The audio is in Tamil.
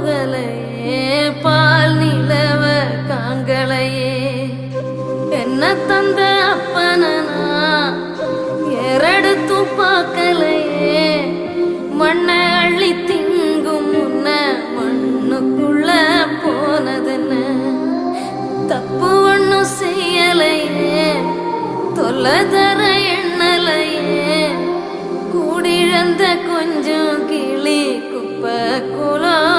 போகலையே பால் நிலவ காங்களையே என்ன தந்த அப்பனா ஏறெடுத்து பார்க்கலையே மண்ணை அள்ளி திங்கும் முன்ன மண்ணுக்குள்ள போனதுன்னு தப்பு ஒன்னும் செய்யலையே தொல்லை தர எண்ணலையே கூடிழந்த கொஞ்சம் கிளி குப்பை குலம்